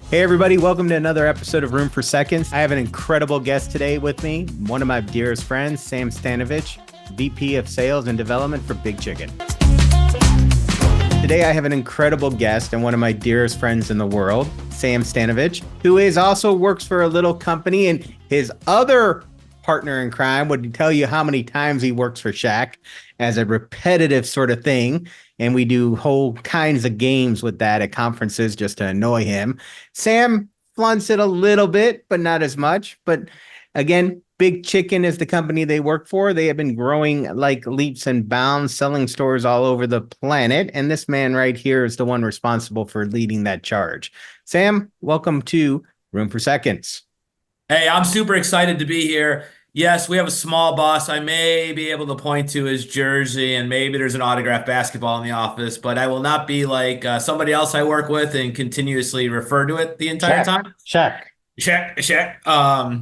Hey everybody, welcome to another episode of Room for Seconds. I have an incredible guest today with me, one of my dearest friends, Sam Stanovich, VP of Sales and Development for Big Chicken. Today I have an incredible guest and one of my dearest friends in the world, Sam Stanovich, who also works for a little company, and his other partner in crime would tell you how many times he works for Shaq as a repetitive sort of thing. And we do whole kinds of games with that at conferences just to annoy him. Sam flaunts it a little bit, but not as much. But again, Big Chicken is the company they work for. They have been growing like leaps and bounds, selling stores all over the planet. And this man right here is the one responsible for leading that charge. Sam, welcome to Room for Seconds. Hey, I'm super excited to be here. Yes, we have a small boss. I may be able to point to his jersey, and maybe there's an autographed basketball in the office, but I will not be like somebody else I work with and continuously refer to it the entire time. Shaq.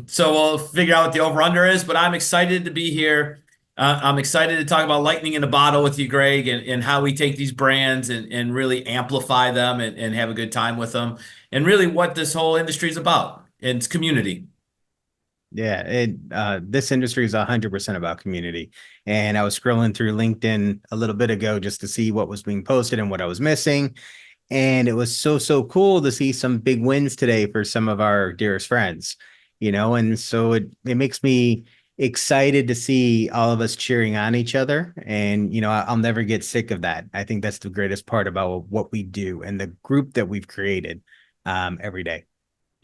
So we'll figure out what the over-under is, but I'm excited to be here. I'm excited to talk about lightning in a bottle with you, Greg, and how we take these brands and really amplify them and have a good time with them, and really what this whole industry is about. It's community. Yeah, this industry is 100% about community. And I was scrolling through LinkedIn a little bit ago just to see what was being posted and what I was missing. And it was so cool to see some big wins today for some of our dearest friends, and so it makes me excited to see all of us cheering on each other. And, I'll never get sick of that. I think that's the greatest part about what we do and the group that we've created every day.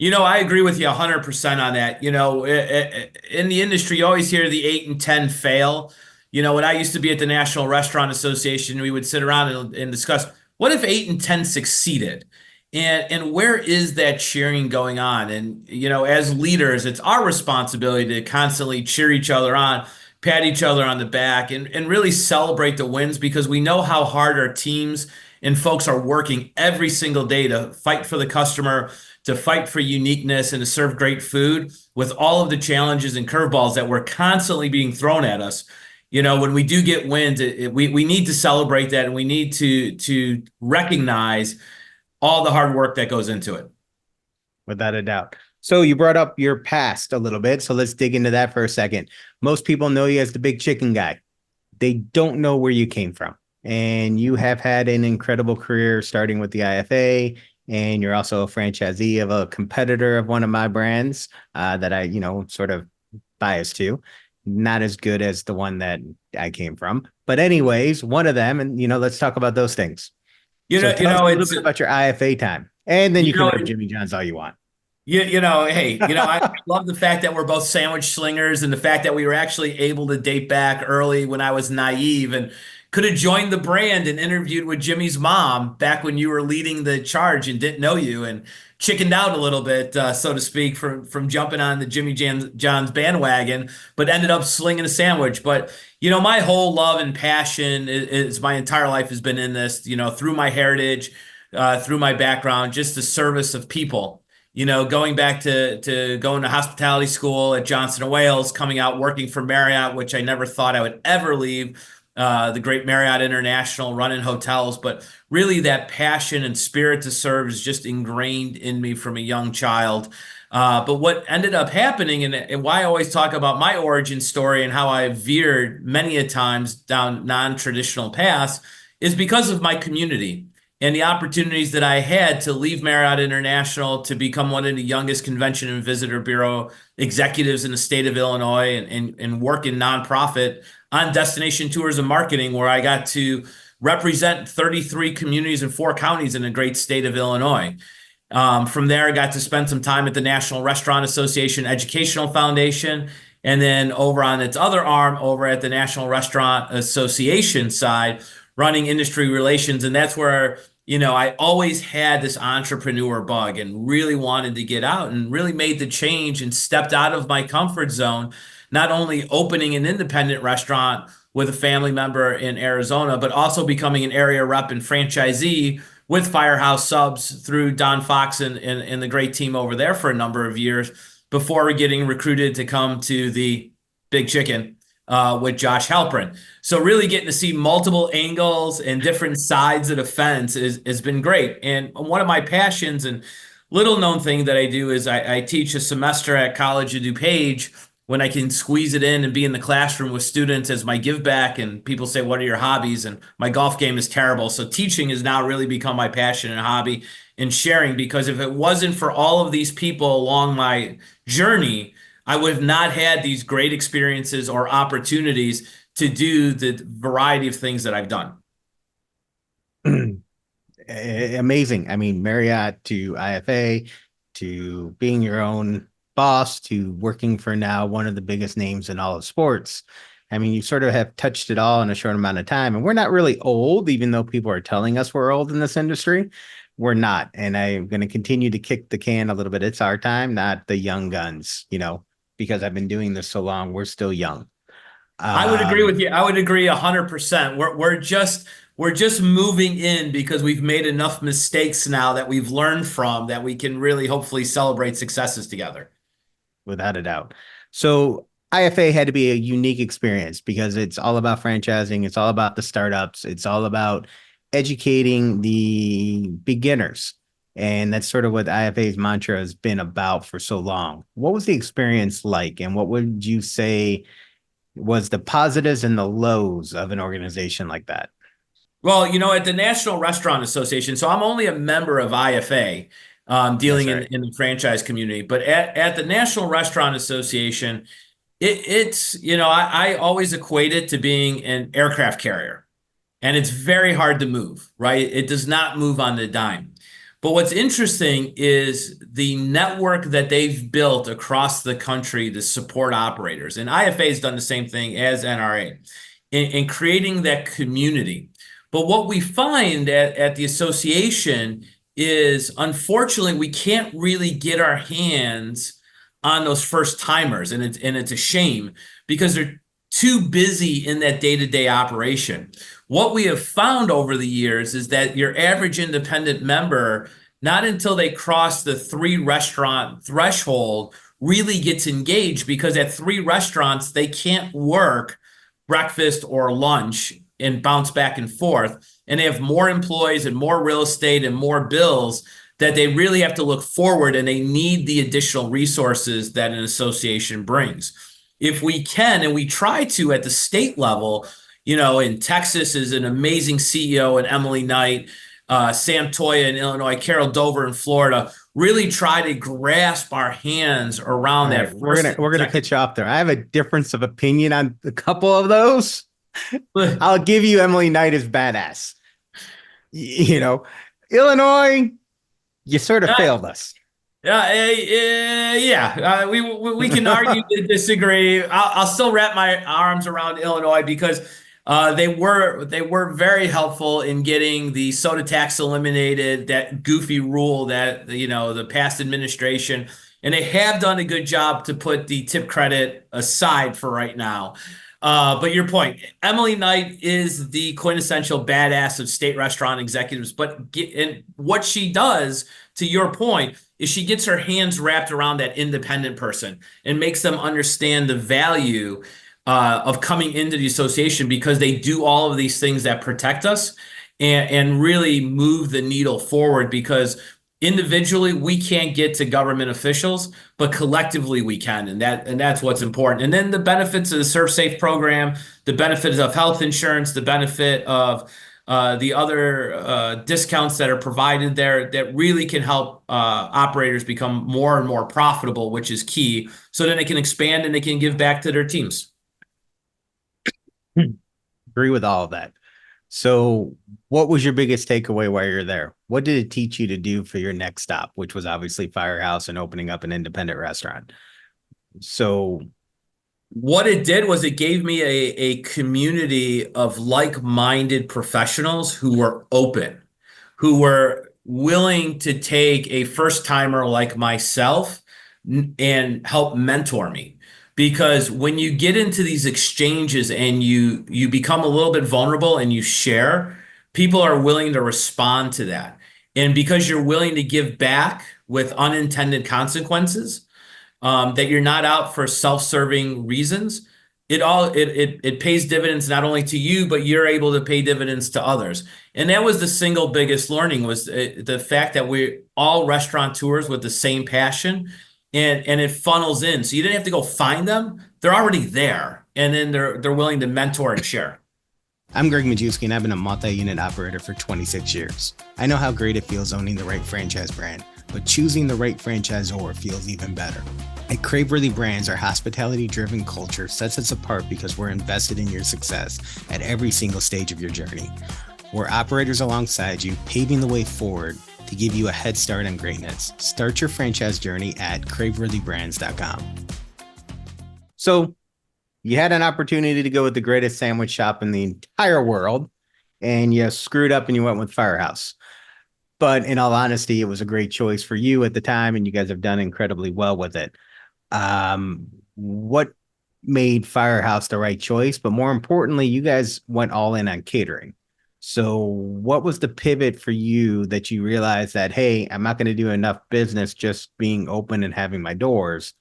I agree with you 100% on that. In the industry, you always hear the 8 and 10 fail. When I used to be at the National Restaurant Association, we would sit around and discuss, what if 8 and 10 succeeded? And where is that cheering going on? And, as leaders, it's our responsibility to constantly cheer each other on, pat each other on the back, and really celebrate the wins, because we know how hard our teams and folks are working every single day to fight for the customer, to fight for uniqueness, and to serve great food with all of the challenges and curveballs that were constantly being thrown at us. When we do get wins, we need to celebrate that, and we need to recognize all the hard work that goes into it. Without a doubt. So you brought up your past a little bit, so let's dig into that for a second. Most people know you as the Big Chicken guy. They don't know where you came from. And you have had an incredible career starting with the IFA, and you're also a franchisee of a competitor of one of my brands that I, sort of biased to. Not as good as the one that I came from. But anyways, one of them, and, let's talk about those things. Tell us a little bit about your IFA time. And then you can rip Jimmy John's all you want. I love the fact that we're both sandwich slingers, and the fact that we were actually able to date back early when I was naive and could have joined the brand and interviewed with Jimmy's mom back when you were leading the charge and didn't know you, and chickened out a little bit, so to speak, from jumping on the Jimmy John's bandwagon, but ended up slinging a sandwich. But, my whole love and passion is my entire life has been in this, through my heritage, through my background, just the service of people. Going back to going to hospitality school at Johnson & Wales, coming out working for Marriott, which I never thought I would ever leave, the great Marriott International, running hotels, but really that passion and spirit to serve is just ingrained in me from a young child. But what ended up happening, and why I always talk about my origin story and how I veered many a times down non-traditional paths, is because of my community and the opportunities that I had to leave Marriott International to become one of the youngest convention and visitor bureau executives in the state of Illinois, and work in nonprofit on destination tours and marketing, where I got to represent 33 communities in 4 counties in the great state of Illinois. From there, I got to spend some time at the National Restaurant Association Educational Foundation, and then over on its other arm, over at the National Restaurant Association side, running industry relations. And that's where, I always had this entrepreneur bug and really wanted to get out, and really made the change and stepped out of my comfort zone, not only opening an independent restaurant with a family member in Arizona, but also becoming an area rep and franchisee with Firehouse Subs through Don Fox and the great team over there for a number of years, before getting recruited to come to the Big Chicken with Josh Halpern. So really getting to see multiple angles and different sides of the fence has been great. And one of my passions, and little known thing that I do is I teach a semester at College of DuPage when I can squeeze it in and be in the classroom with students as my give back. And people say, "What are your hobbies?" And my golf game is terrible. So teaching has now really become my passion and hobby and sharing, because if it wasn't for all of these people along my journey, I would have not had these great experiences or opportunities to do the variety of things that I've done. Amazing. I mean, Marriott to IFA to being your own boss to working for now one of the biggest names in all of sports. I mean, you sort of have touched it all in a short amount of time. And we're not really old, even though people are telling us we're old in this industry. We're not. And I'm going to continue to kick the can a little bit. It's our time, not the young guns, because I've been doing this so long. We're still young. I would agree Um, with you. I would agree 100%. We're just moving in because we've made enough mistakes now that we've learned from, that we can really hopefully celebrate successes together. Without a doubt. So IFA had to be a unique experience because it's all about franchising. It's all about the startups. It's all about educating the beginners. And that's sort of what IFA's mantra has been about for so long. What was the experience like? And what would you say was the positives and the lows of an organization like that? Well, at the National Restaurant Association, so I'm only a member of IFA, That's dealing in, right. in the franchise community, but at the National Restaurant Association, I always equate it to being an aircraft carrier. And it's very hard to move, right? It does not move on the dime. But what's interesting is the network that they've built across the country to support operators. And IFA has done the same thing as NRA in creating that community. But what we find at the association is, unfortunately, we can't really get our hands on those first timers. And it's a shame because they're too busy in that day-to-day operation. What we have found over the years is that your average independent member, not until they cross the 3 restaurant threshold, really gets engaged, because at 3 restaurants, they can't work breakfast or lunch and bounce back and forth. And they have more employees and more real estate and more bills that they really have to look forward, and they need the additional resources that an association brings. If we can, and we try to at the state level, in Texas is an amazing CEO, and Emily Knight, Sam Toya in Illinois, Carol Dover in Florida, really try to grasp our hands around All right, that first and we're gonna second. cut you off there. I have a difference of opinion on a couple of those. I'll give you Emily Knight as badass. Illinois, you sort of failed us. Yeah. We can argue to disagree. I'll still wrap my arms around Illinois, because they were very helpful in getting the soda tax eliminated, that goofy rule that the past administration, and they have done a good job to put the tip credit aside for right now. But your point, Emily Knight is the quintessential badass of state restaurant executives. And what she does, to your point, is she gets her hands wrapped around that independent person and makes them understand the value of coming into the association, because they do all of these things that protect us and really move the needle forward, because individually we can't get to government officials, but collectively we can, and that's what's important. And then the benefits of the Serve Safe program, the benefits of health insurance, the benefit of the other discounts that are provided there, that really can help operators become more and more profitable, which is key, so then they can expand and they can give back to their teams. Agree with all of that. So, what was your biggest takeaway while you're there? What did it teach you to do for your next stop, which was obviously Firehouse and opening up an independent restaurant? So, What it did was it gave me a community of like-minded professionals who were open, who were willing to take a first-timer like myself and help mentor me. Because when you get into these exchanges and you become a little bit vulnerable and you share, people are willing to respond to that. And because you're willing to give back with unintended consequences, that you're not out for self-serving reasons, it pays dividends not only to you, but you're able to pay dividends to others. And that was the single biggest learning was the fact that we're all restaurateurs with the same passion, and it funnels in. So you didn't have to go find them; they're already there, and then they're willing to mentor and share. I'm Gregg Majewski, and I've been a multi-unit operator for 26 years. I know how great it feels owning the right franchise brand, but choosing the right franchisor feels even better. At Craveworthy Brands, our hospitality-driven culture sets us apart because we're invested in your success at every single stage of your journey. We're operators alongside you, paving the way forward to give you a head start on greatness. Start your franchise journey at craveworthybrands.com. So you had an opportunity to go with the greatest sandwich shop in the entire world, and you screwed up and you went with Firehouse. But in all honesty, it was a great choice for you at the time, and you guys have done incredibly well with it. What made Firehouse the right choice? But more importantly, you guys went all in on catering. So what was the pivot for you that you realized that, hey, I'm not going to do enough business just being open and having my doors?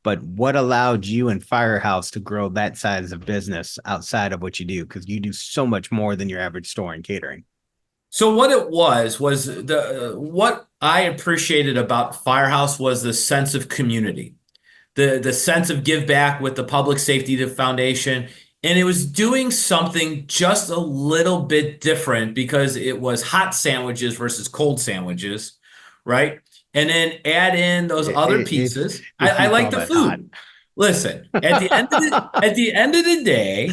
But what allowed you and Firehouse to grow that size of business outside of what you do? Because you do so much more than your average store in catering. So what it was what I appreciated about Firehouse was the sense of community, the sense of give back with the Public Safety Foundation. And it was doing something just a little bit different because it was hot sandwiches versus cold sandwiches, right? And then add in those other pieces. I like the food. Hot. Listen, at the end of the day,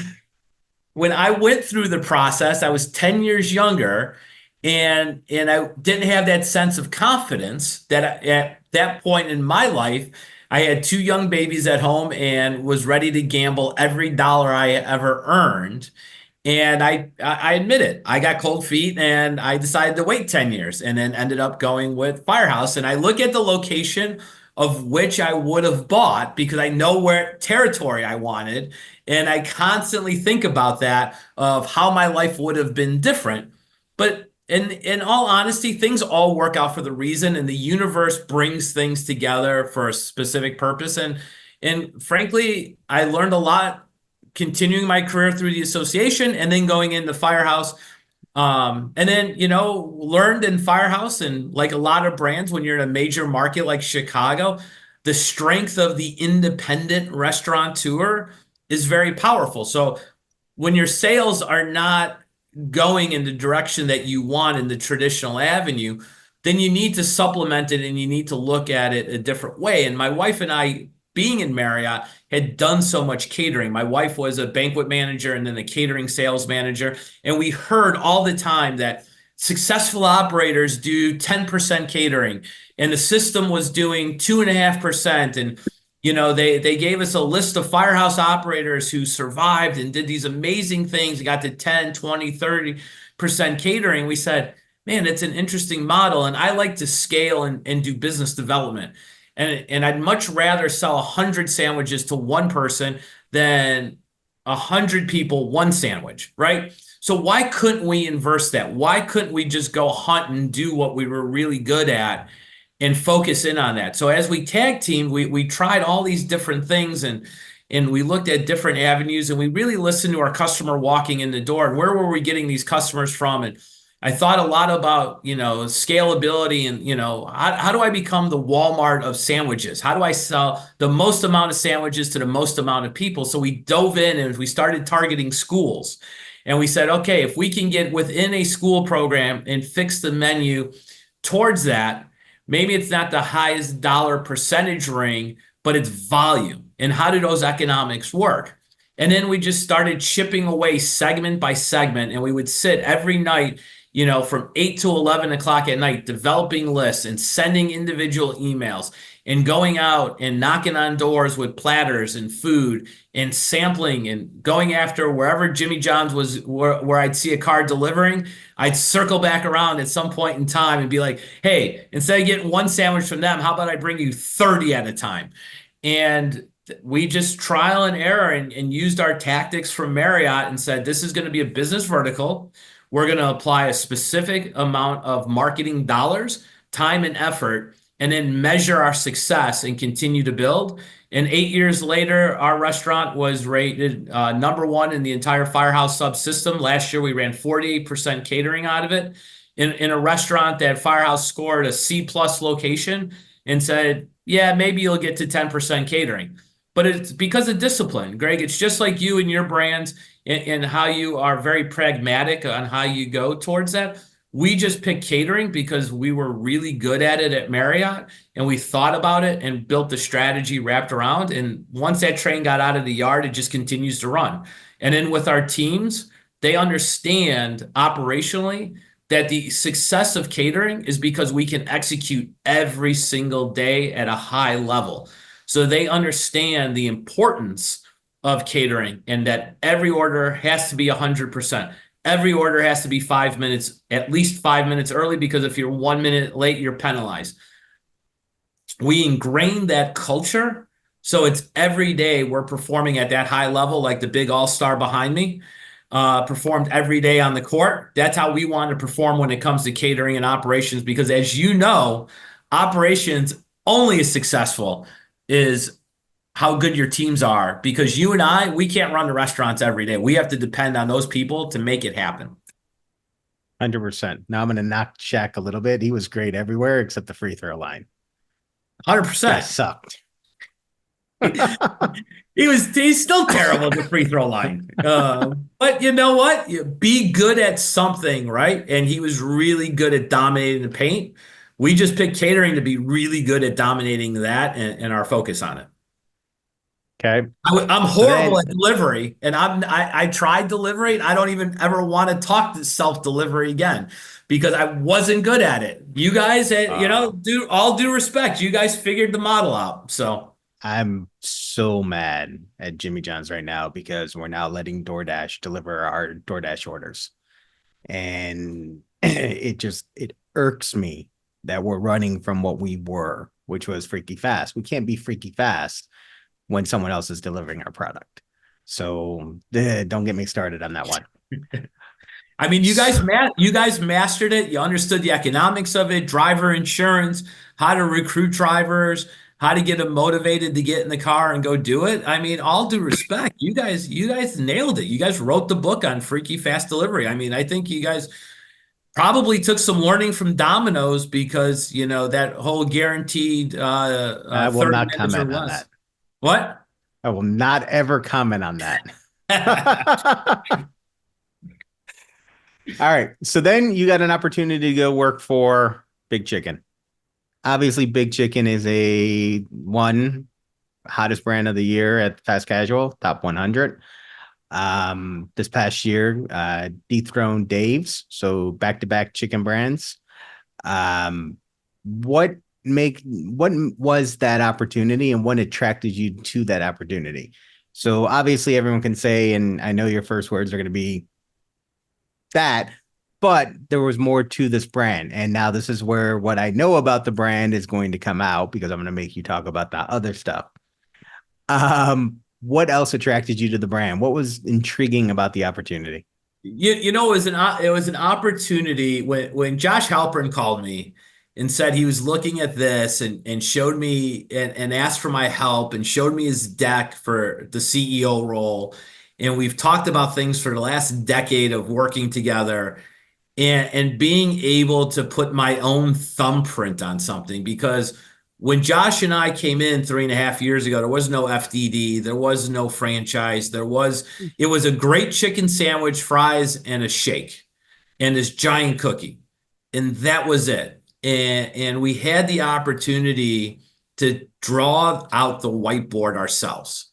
when I went through the process, I was 10 years younger, and I didn't have that sense of confidence that at that point in my life, I had two young babies at home and was ready to gamble every dollar I ever earned. And I admit it, I got cold feet and I decided to wait 10 years and then ended up going with Firehouse. And I look at the location of which I would have bought because I know where territory I wanted. And I constantly think about that of how my life would have been different. But in all honesty, things all work out for the reason, and the universe brings things together for a specific purpose. And frankly, I learned a lot continuing my career through the association and then going into Firehouse. And then, learned in Firehouse, and like a lot of brands, when you're in a major market like Chicago, the strength of the independent restaurateur is very powerful. So when your sales are not going in the direction that you want in the traditional avenue, then you need to supplement it and you need to look at it a different way. And my wife and I, being in Marriott, had done so much catering. My wife was a banquet manager and then a catering sales manager. And we heard all the time that successful operators do 10% catering, and the system was doing 2.5%. And, they gave us a list of Firehouse operators who survived and did these amazing things. Got to 10, 20, 30% catering. We said, man, it's an interesting model. And I like to scale and do business development. And I'd much rather sell 100 sandwiches to one person than 100 people one sandwich, right? So why couldn't we inverse that? Why couldn't we just go hunt and do what we were really good at and focus in on that? So as we tag teamed, we tried all these different things, and we looked at different avenues, and we really listened to our customer walking in the door and where were we getting these customers from. And I thought a lot about, scalability and, how do I become the Walmart of sandwiches? How do I sell the most amount of sandwiches to the most amount of people? So we dove in and we started targeting schools. And we said, okay, if we can get within a school program and fix the menu towards that, maybe it's not the highest dollar percentage ring, but it's volume. And how do those economics work? And then we just started chipping away segment by segment. And we would sit every night, from 8 to 11 o'clock at night, developing lists and sending individual emails and going out and knocking on doors with platters and food and sampling and going after wherever Jimmy John's was, where I'd see a car delivering. I'd circle back around at some point in time and be like, hey, instead of getting one sandwich from them, how about I bring you 30 at a time? And we just trial and error and used our tactics from Marriott and said, this is going to be a business vertical. We're going to apply a specific amount of marketing dollars, time, and effort. and then measure our success and continue to build. And 8 years later, our restaurant was rated #1 in the entire Firehouse subsystem. Last year, we ran 48% catering out of it in a restaurant that Firehouse scored a C+ location and said, yeah, maybe you'll get to 10% catering. But it's because of discipline, Greg. It's just like you and your brands and how you are very pragmatic on how you go towards that. We just picked catering because we were really good at it at Marriott, and we thought about it and built the strategy wrapped around. And once that train got out of the yard, it just continues to run. And then with our teams, they understand operationally that the success of catering is because we can execute every single day at a high level. So they understand the importance of catering and that every order has to be 100%. Every order has to be 5 minutes, at least 5 minutes early, because if you're 1 minute late, you're penalized. We ingrained that culture. So it's every day we're performing at that high level, like the big all-star behind me performed every day on the court. That's how we want to perform when it comes to catering and operations, because as you know, operations only is successful is how good your teams are, because you and I, we can't run the restaurants every day. We have to depend on those people to make it happen. 100%. Now I'm going to knock Shaq a little bit. He was great everywhere except the free throw line. 100%. That sucked. He's still terrible at the free throw line. But you know what? You be good at something, right? And he was really good at dominating the paint. We just picked catering to be really good at dominating that and our focus on it. Okay. I'm horrible at delivery, and I tried delivery. I don't even ever want to talk to self-delivery again because I wasn't good at it. You guys, all due respect, you guys figured the model out. So I'm so mad at Jimmy John's right now because we're now letting DoorDash deliver our DoorDash orders. And it irks me that we're running from what we were, which was freaky fast. We can't be freaky fast when someone else is delivering our product. So don't get me started on that one. I mean, you guys mastered it. You understood the economics of it, driver insurance, how to recruit drivers, how to get them motivated to get in the car and go do it. I mean, all due respect, you guys nailed it. You guys wrote the book on freaky fast delivery. I mean, I think you guys probably took some learning from Domino's because, that whole guaranteed I will not comment on that. What? I will not ever comment on that. All right. So then you got an opportunity to go work for Big Chicken. Obviously, Big Chicken is a hottest brand of the year at fast casual, top 100. This past year, dethroned Dave's. So back-to-back chicken brands. What was that opportunity and what attracted you to that opportunity? So obviously everyone can say, and I know your first words are going to be that, but there was more to this brand. And now this is where what I know about the brand is going to come out because I'm going to make you talk about the other stuff. What else attracted you to the brand? What was intriguing about the opportunity? It was an opportunity when Josh Halpern called me and said he was looking at this and showed me and asked for my help and showed me his deck for the CEO role. And we've talked about things for the last decade of working together and being able to put my own thumbprint on something. Because when Josh and I came in 3.5 years ago, there was no FDD, there was no franchise. It was a great chicken sandwich, fries, and a shake, and this giant cookie. And that was it. And we had the opportunity to draw out the whiteboard ourselves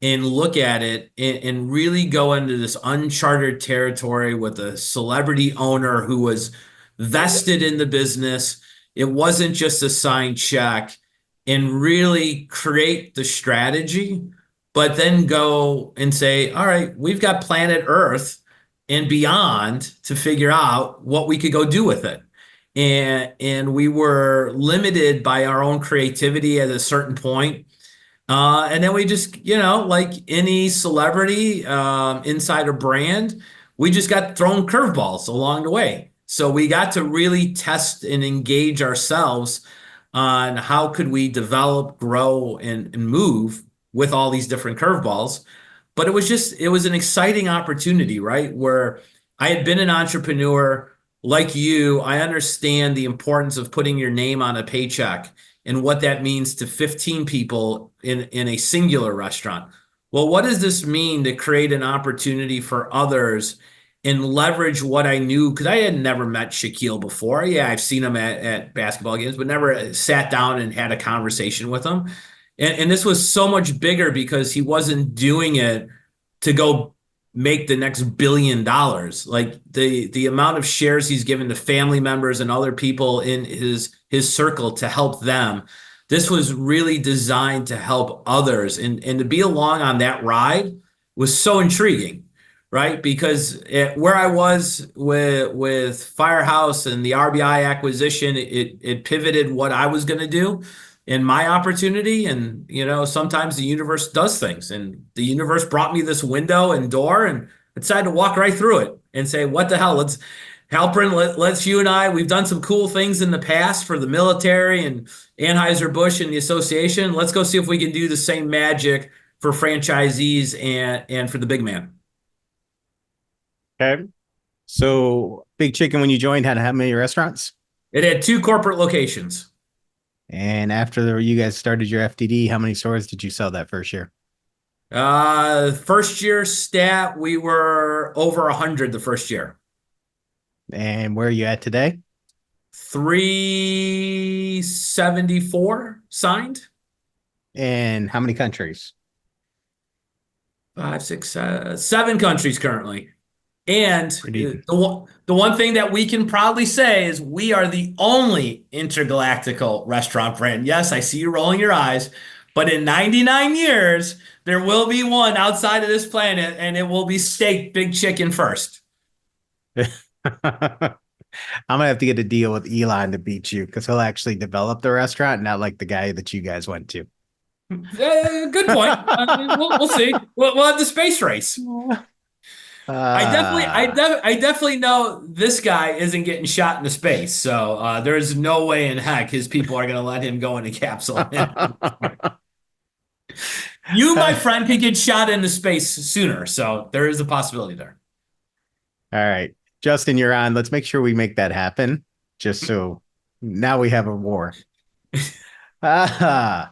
and look at it and really go into this uncharted territory with a celebrity owner who was vested in the business. It wasn't just a signed check, and really create the strategy, but then go and say, all right, we've got planet Earth and beyond to figure out what we could go do with it. And we were limited by our own creativity at a certain point. And then we just, like any celebrity inside a brand, we just got thrown curveballs along the way. So we got to really test and engage ourselves on how could we develop, grow, and move with all these different curveballs. But it was an exciting opportunity, right? Where I had been an entrepreneur like you. I understand the importance of putting your name on a paycheck and what that means to 15 people in a singular restaurant. Well, what does this mean to create an opportunity for others and leverage what I knew? Because I had never met Shaquille before. Yeah, I've seen him at basketball games, but never sat down and had a conversation with him. And this was so much bigger because he wasn't doing it to go make the next $1 billion. Like the amount of shares he's given to family members and other people in his circle to help them. This was really designed to help others. And to be along on that ride was so intriguing, right? Because where I was with Firehouse and the RBI acquisition, it pivoted what I was going to do in my opportunity. And, sometimes the universe does things, and the universe brought me this window and door, and I decided to walk right through it and say, what the hell? Let's you and I, we've done some cool things in the past for the military and Anheuser-Busch and the association. Let's go see if we can do the same magic for franchisees and for the big man. Okay. So Big Chicken, when you joined, had how many restaurants? It had 2 corporate locations. And after you guys started your FTD, how many stores did you sell that first year? First year stat, we were over 100 the first year. And where are you at today? 374 signed. And how many countries? 5, 6, 7 countries currently. And Pretty. the one thing that we can proudly say is we are the only intergalactical restaurant brand. Yes, I see you rolling your eyes, but in 99 years, there will be one outside of this planet, and it will be steak Big Chicken first. I'm gonna have to get a deal with Elon to beat you, because he'll actually develop the restaurant, not like the guy that you guys went to. Good point. We'll see. We'll have the space race. I definitely know this guy isn't getting shot into space. So there's no way in heck his people are going to let him go in a capsule. You, my friend, could get shot into space sooner. So there is a possibility there. All right, Justin, you're on. Let's make sure we make that happen. Just so now we have a war. All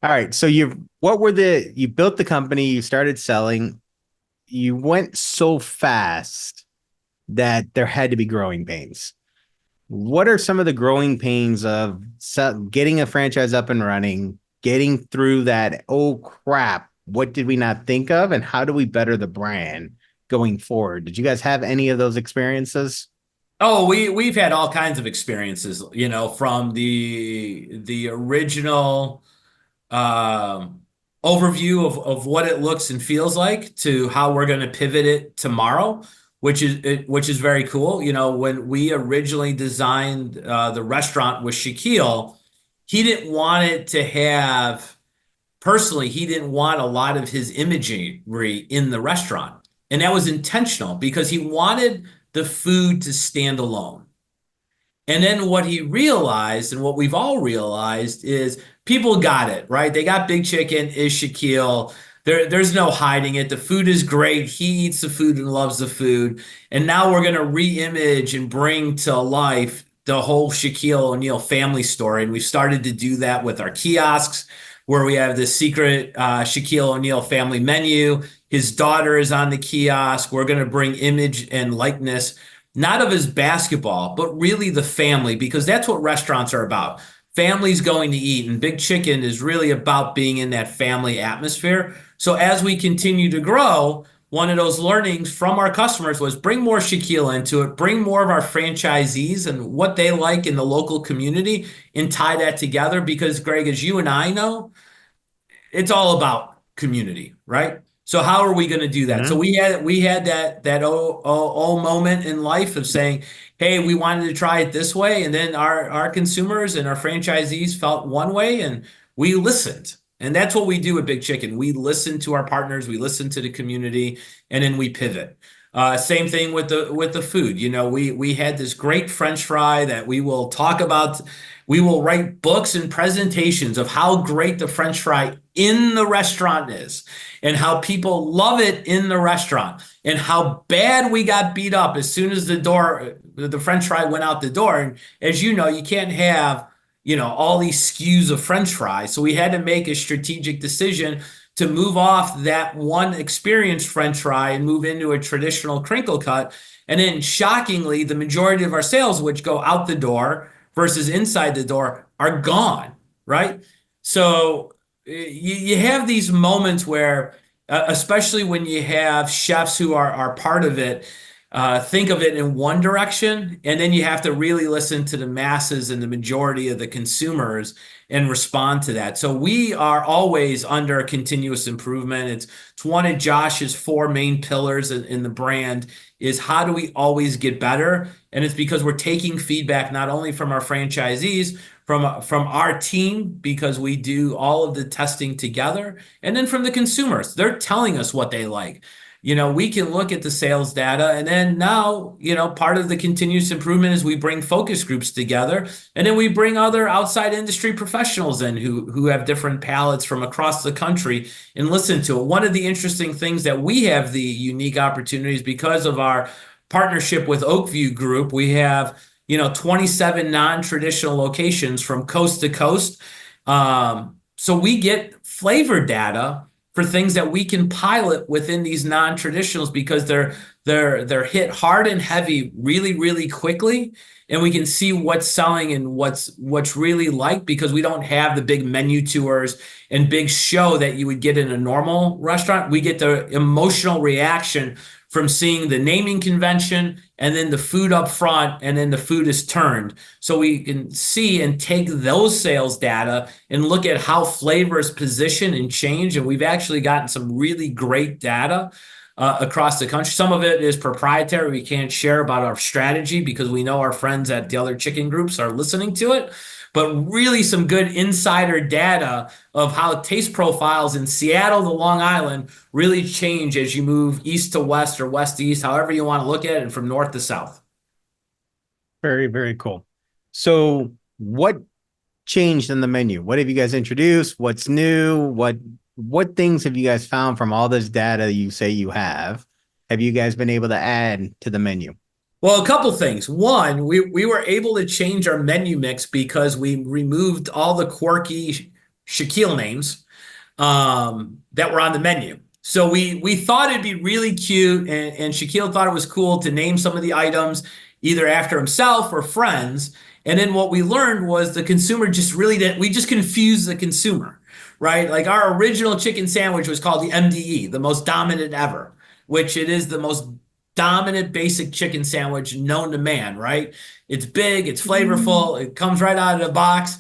right. So you built the company, you started selling. You went so fast that there had to be growing pains. What are some of the growing pains of getting a franchise up and running, getting through that, oh crap, what did we not think of, and how do we better the brand going forward? Did you guys have any of those experiences? Oh, we've had all kinds of experiences, from the original overview of what it looks and feels like to how we're going to pivot it tomorrow, which is very cool. When we originally designed the restaurant with Shaquille, he didn't want it to have, personally, he didn't want a lot of his imagery in the restaurant. And that was intentional because he wanted the food to stand alone. And then what he realized, and what we've all realized, is people got it, right? They got Big Chicken is Shaquille. There's no hiding it. The food is great. He eats the food and loves the food. And now we're going to re-image and bring to life the whole Shaquille O'Neal family story. And we've started to do that with our kiosks, where we have this secret Shaquille O'Neal family menu. His daughter is on the kiosk. We're going to bring image and likeness, not of his basketball, but really the family, because that's what restaurants are about. Families going to eat, and Big Chicken is really about being in that family atmosphere. So as we continue to grow, one of those learnings from our customers was bring more Shaquille into it, bring more of our franchisees and what they like in the local community, and tie that together. Because Greg, as you and I know, it's all about community, right? So how are we going to do that? Mm-hmm. So we had that moment in life of saying, hey, we wanted to try it this way. And then our consumers and our franchisees felt one way, and we listened. And that's what we do at Big Chicken. We listen to our partners, we listen to the community, and then we pivot. Same thing with the food. We had this great French fry that we will talk about We will write books and presentations of how great the French fry in the restaurant is and how people love it in the restaurant and how bad we got beat up as soon as the French fry went out the door. And as you know, you can't have, all these SKUs of French fries. So we had to make a strategic decision to move off that one experienced French fry and move into a traditional crinkle cut. And then shockingly, the majority of our sales, which go out the door versus inside the door, are gone, right? So you have these moments where, especially when you have chefs who are part of it, think of it in one direction, and then you have to really listen to the masses and the majority of the consumers and respond to that. So we are always under continuous improvement. It's one of Josh's 4 main pillars in the brand is how do we always get better? And it's because we're taking feedback not only from our franchisees, from our team, because we do all of the testing together, and then from the consumers. They're telling us what they like. We can look at the sales data, and then now, part of the continuous improvement is we bring focus groups together, and then we bring other outside industry professionals in who have different palettes from across the country and listen to it. One of the interesting things that we have the unique opportunities because of our partnership with Oakview Group, we have, 27 non-traditional locations from coast to coast. So we get flavor data for things that we can pilot within these non-traditionals because they're hit hard and heavy really, really quickly. And we can see what's selling and what's really liked because we don't have the big menu tours and big show that you would get in a normal restaurant. We get the emotional reaction from seeing the naming convention and then the food up front, and then the food is turned. So we can see and take those sales data and look at how flavors position and change. And we've actually gotten some really great data across the country. Some of it is proprietary. We can't share about our strategy because we know our friends at the other chicken groups are listening to it. But really some good insider data of how taste profiles in Seattle to Long Island really change as you move east to west or west to east, however you want to look at it, and from north to south. Very, very cool. So what changed in the menu? What have you guys introduced? What's new? What things have you guys found from all this data you say you have you guys been able to add to the menu? Well, a couple things. One, we were able to change our menu mix because we removed all the quirky Shaquille names that were on the menu. So we thought it'd be really cute, and Shaquille thought it was cool to name some of the items either after himself or friends. And then what we learned was the consumer just really didn't, we just confused the consumer, right? Like our original chicken sandwich was called the MDE, the most dominant ever, which it is the most dominant basic chicken sandwich known to man, right? It's big, it's flavorful, it comes right out of the box.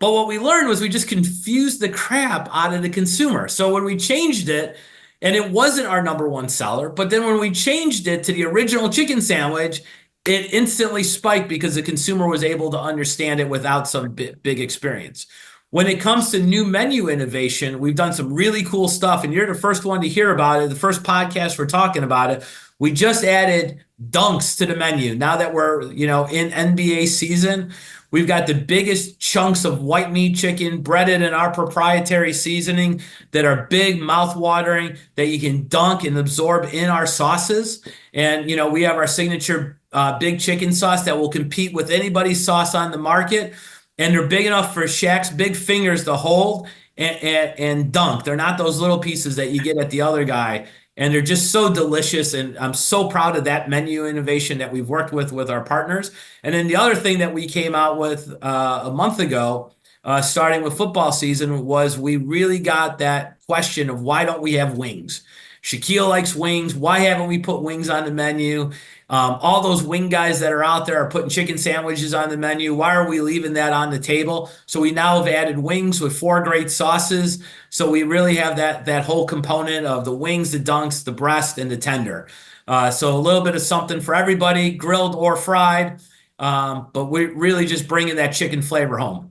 But what we learned was we just confused the crap out of the consumer. So when we changed it, and it wasn't our number one seller, but then when we changed it to the original chicken sandwich, it instantly spiked because the consumer was able to understand it without some big experience. When it comes to new menu innovation, we've done some really cool stuff, and you're the first one to hear about it. The first podcast we're talking about it. We just added dunks to the menu. Now that we're, in NBA season, we've got the biggest chunks of white meat chicken breaded in our proprietary seasoning that are big, mouth-watering, that you can dunk and absorb in our sauces. And, we have our signature big chicken sauce that will compete with anybody's sauce on the market. And they're big enough for Shaq's big fingers to hold and dunk. They're not those little pieces that you get at the other guy. And they're just so delicious. And I'm so proud of that menu innovation that we've worked with our partners. And then the other thing that we came out with a month ago, starting with football season, was we really got that question of why don't we have wings? Shaquille likes wings. Why haven't we put wings on the menu? All those wing guys that are out there are putting chicken sandwiches on the menu. Why are we leaving that on the table? So we now have added wings with 4 great sauces. So we really have that whole component of the wings, the dunks, the breast, and the tender. So a little bit of something for everybody, grilled or fried. But we're really just bringing that chicken flavor home.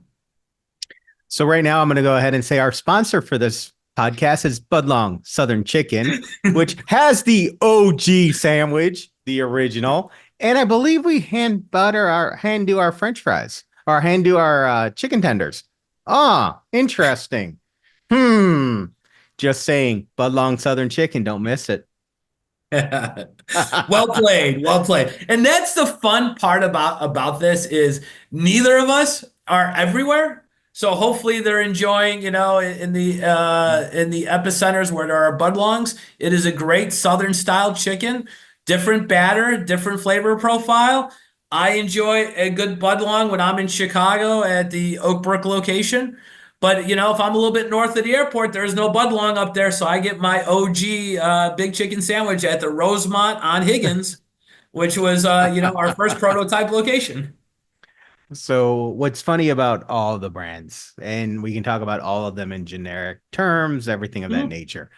So right now I'm going to go ahead and say our sponsor for this podcast is Budlong Southern Chicken, which has the OG sandwich, the original, and I believe we hand do our French fries. Our hand do our chicken tenders. Ah, interesting. Hmm. Just saying, Budlong Southern Chicken, don't miss it. Well played, well played. And that's the fun part about this is neither of us are everywhere. So hopefully they're enjoying, in the epicenters where there are budlongs. It is a great Southern style chicken, different batter, different flavor profile. I enjoy a good budlong when I'm in Chicago at the Oak Brook location. But if I'm a little bit north of the airport, there's no budlong up there, so I get my OG big chicken sandwich at the Rosemont on Higgins, which was our first prototype location. So what's funny about all the brands, and we can talk about all of them in generic terms, everything of that nature.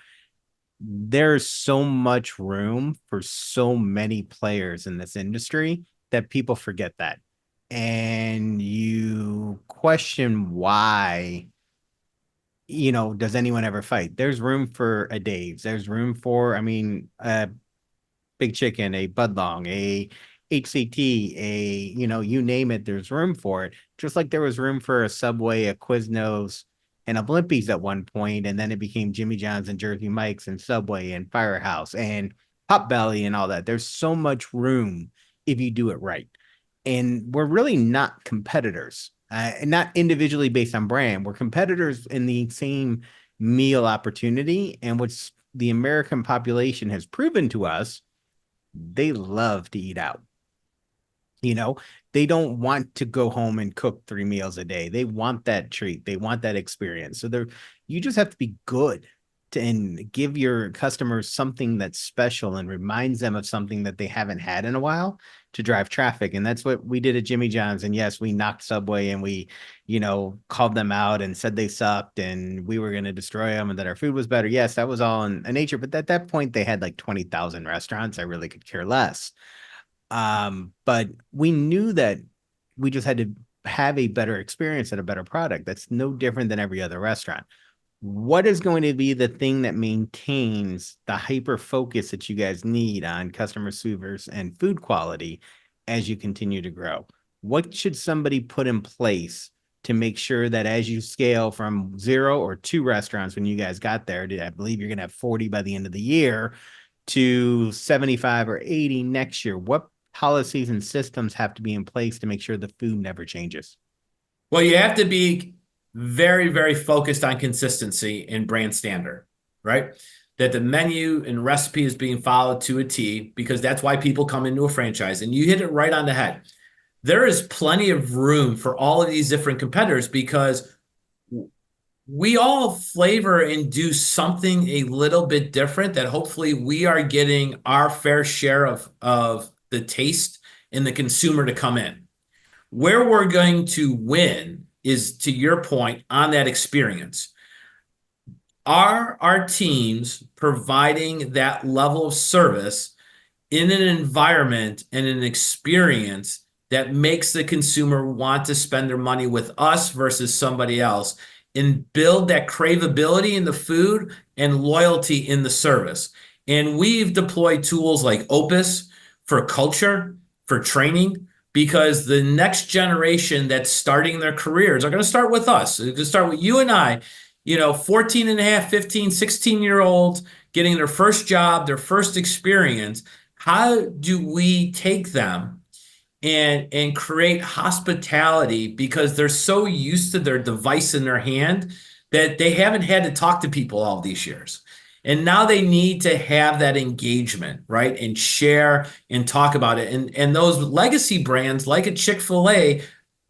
There's so much room for so many players in this industry that people forget that. And you question why, does anyone ever fight? There's room for a Dave's. There's room for, a Big Chicken, a Budlong, a HCT, you name it, there's room for it. Just like there was room for a Subway, a Quiznos, and a Blimpies at one point, and then it became Jimmy John's and Jersey Mike's and Subway and Firehouse and Potbelly and all that. There's so much room if you do it right. And we're really not competitors, and not individually based on brand. We're competitors in the same meal opportunity. And what's the American population has proven to us, they love to eat out. They don't want to go home and cook 3 meals a day. They want that treat. They want that experience. So you just have to be good and give your customers something that's special and reminds them of something that they haven't had in a while to drive traffic. And that's what we did at Jimmy John's. And yes, we knocked Subway and we, called them out and said they sucked and we were going to destroy them and that our food was better. Yes, that was all in nature. But at that point, they had like 20,000 restaurants. I really could care less. But we knew that we just had to have a better experience and a better product. That's no different than every other restaurant. What is going to be the thing that maintains the hyper focus that you guys need on customer service and food quality as you continue to grow? What should somebody put in place to make sure that as you scale from 0 or 2 restaurants when you guys got there, I believe you're going to have 40 by the end of the year, to 75 or 80 next year? What policies and systems have to be in place to make sure the food never changes? Well, you have to be very, very focused on consistency and brand standard, right? That the menu and recipe is being followed to a T, because that's why people come into a franchise. And you hit it right on the head. There is plenty of room for all of these different competitors because we all flavor and do something a little bit different that hopefully we are getting our fair share of the taste and the consumer to come in. Where we're going to win is, to your point, on that experience. Are our teams providing that level of service in an environment and an experience that makes the consumer want to spend their money with us versus somebody else, and build that craveability in the food and loyalty in the service? And we've deployed tools like Opus for culture, for training, because the next generation that's starting their careers are going to start with us. They're going to start with you and I, 14 and a half, 15, 16-year-olds getting their first job, their first experience. How do we take them and create hospitality, because they're so used to their device in their hand that they haven't had to talk to people all these years. And now they need to have that engagement, right? And share and talk about it. And those legacy brands like a Chick-fil-A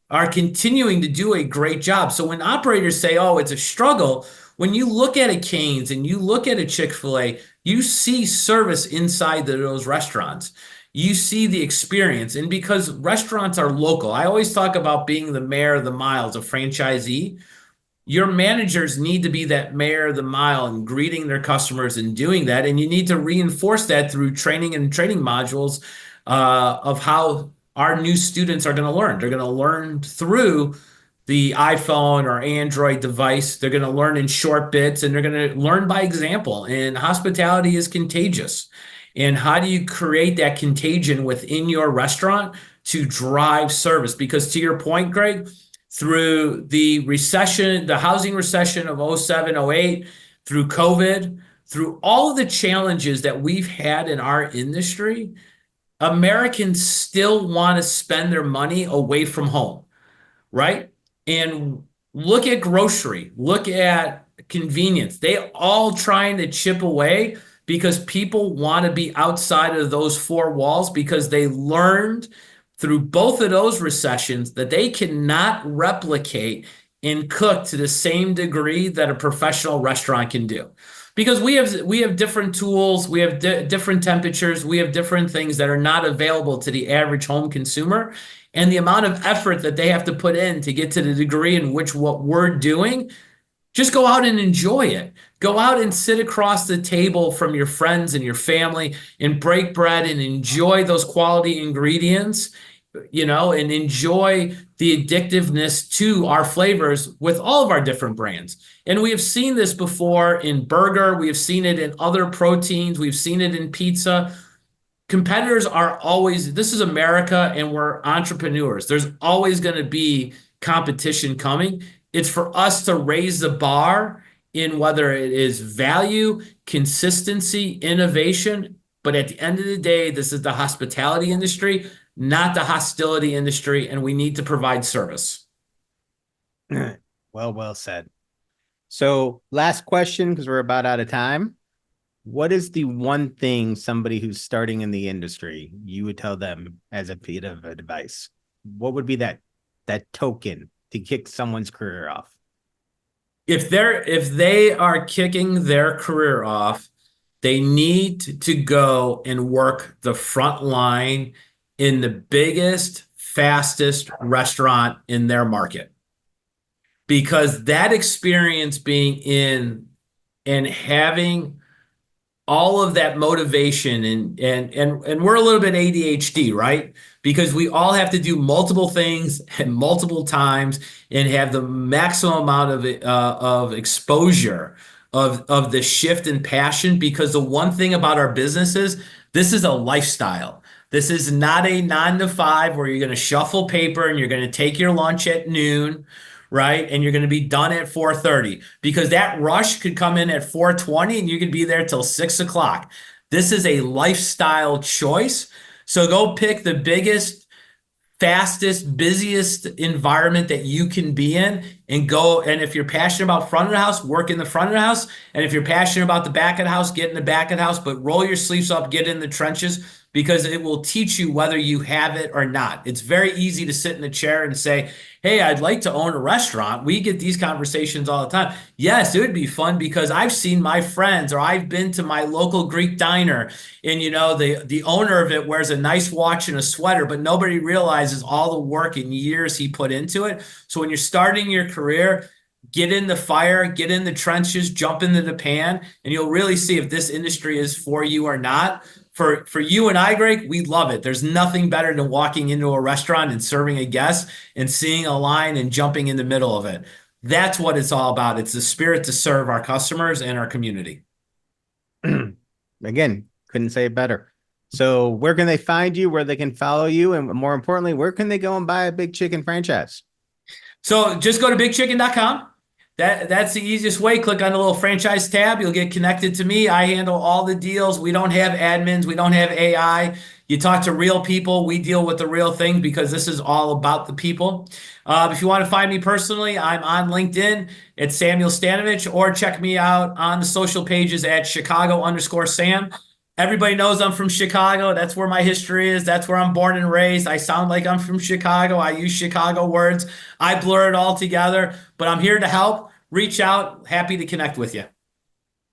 are continuing to do a great job. So when operators say, oh, it's a struggle, when you look at a Cane's and you look at a Chick-fil-A, you see service inside those restaurants. You see the experience. And because restaurants are local, I always talk about being the mayor of the mile as a franchisee. Your managers need to be that mayor of the mile and greeting their customers and doing that. And you need to reinforce that through training and training modules of how our new students are going to learn. They're going to learn through the iPhone or Android device. They're going to learn in short bits, and they're going to learn by example. And hospitality is contagious. And how do you create that contagion within your restaurant? to drive service. Because to your point, Greg, through the recession, the housing recession of 07, 08, through COVID, through all of the challenges that we've had in our industry, Americans still want to spend their money away from home, right? And look at grocery, look at convenience. They all trying to chip away because people want to be outside of those four walls, because they learned through both of those recessions that they cannot replicate and cook to the same degree that a professional restaurant can do. Because we have different tools, we have different temperatures, we have different things that are not available to the average home consumer. And the amount of effort that they have to put in to get to the degree in which what we're doing, just go out and enjoy it. Go out and sit across the table from your friends and your family and break bread and enjoy those quality ingredients, and enjoy the addictiveness to our flavors with all of our different brands. And we have seen this before in burger. We have seen it in other proteins. We've seen it in pizza. Competitors are always, this is America and we're entrepreneurs. There's always going to be competition coming. It's for us to raise the bar in whether it is value, consistency, innovation. But at the end of the day, this is the hospitality industry, not the hostility industry, and we need to provide service. Well said. So last question, because we're about out of time. What is the one thing somebody who's starting in the industry you would tell them as a bit of advice? What would be that token to kick someone's career off? If they are kicking their career off, they need to go and work the front line in the biggest, fastest restaurant in their market. Because that experience being in and having all of that motivation and we're a little bit ADHD, right? Because we all have to do multiple things at multiple times and have the maximum amount of exposure of the shift in passion. Because the one thing about our business is this is a lifestyle. This is not a 9 to 5 where you're going to shuffle paper and you're going to take your lunch at noon, right? And you're going to be done at 4:30, because that rush could come in at 4:20 and you could be there till 6 o'clock. This is a lifestyle choice. So go pick the biggest, fastest, busiest environment that you can be in and go. And if you're passionate about front of the house, work in the front of the house. And if you're passionate about the back of the house, get in the back of the house, but roll your sleeves up, get in the trenches, because it will teach you whether you have it or not. It's very easy to sit in a chair and say, hey, I'd like to own a restaurant. We get these conversations all the time. Yes, it would be fun because I've seen my friends, or I've been to my local Greek diner, and the owner of it wears a nice watch and a sweater, but nobody realizes all the work and years he put into it. So when you're starting your career, get in the fire, get in the trenches, jump into the pan, and you'll really see if this industry is for you or not. For you and I, Greg, we love it. There's nothing better than walking into a restaurant and serving a guest and seeing a line and jumping in the middle of it. That's what it's all about. It's the spirit to serve our customers and our community. Again, couldn't say it better. So where can they find you, where they can follow you, and more importantly, where can they go and buy a Big Chicken franchise? So just go to bigchicken.com. That's the easiest way. Click on the little franchise tab. You'll get connected to me. I handle all the deals. We don't have admins. We don't have AI. You talk to real people. We deal with the real thing because this is all about the people. If you want to find me personally, I'm on LinkedIn at Samuel Stanovich, or check me out on the social pages at Chicago_Sam. Everybody knows I'm from Chicago. That's where my history is. That's where I'm born and raised. I sound like I'm from Chicago. I use Chicago words. I blur it all together, but I'm here to help. Reach out. Happy to connect with you.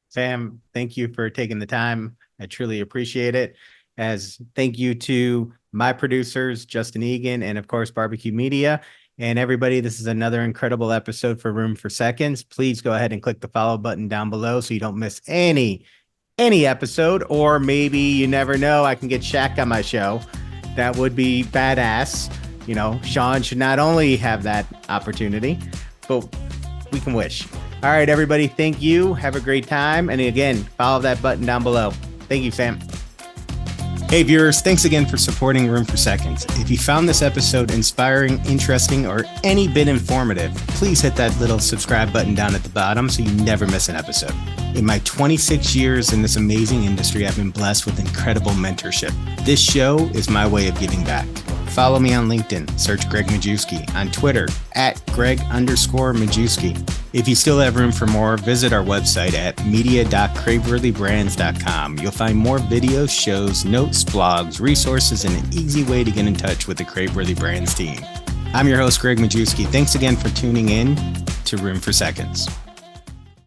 Sam, thank you for taking the time. I truly appreciate it. As thank you to my producers, Justin Egan, and of course, Barbecue Media. And everybody, this is another incredible episode for Room for Seconds. Please go ahead and click the follow button down below so you don't miss any episode, or maybe, you never know, I can get Shaq on my show. That would be badass. Sean should not only have that opportunity, but we can wish. All right, everybody, thank you. Have a great time. And again, follow that button down below. Thank you, Sam. Hey viewers, thanks again for supporting Room for Seconds. If you found this episode inspiring, interesting, or any bit informative, please hit that little subscribe button down at the bottom so you never miss an episode. In my 26 years in this amazing industry, I've been blessed with incredible mentorship. This show is my way of giving back. Follow me on LinkedIn, search Gregg Majewski, on Twitter at Gregg_Majewski. If you still have room for more, visit our website at media.craveworthybrands.com. You'll find more videos, shows, notes, blogs, resources, and an easy way to get in touch with the Craveworthy Brands team. I'm your host, Gregg Majewski. Thanks again for tuning in to Room for Seconds.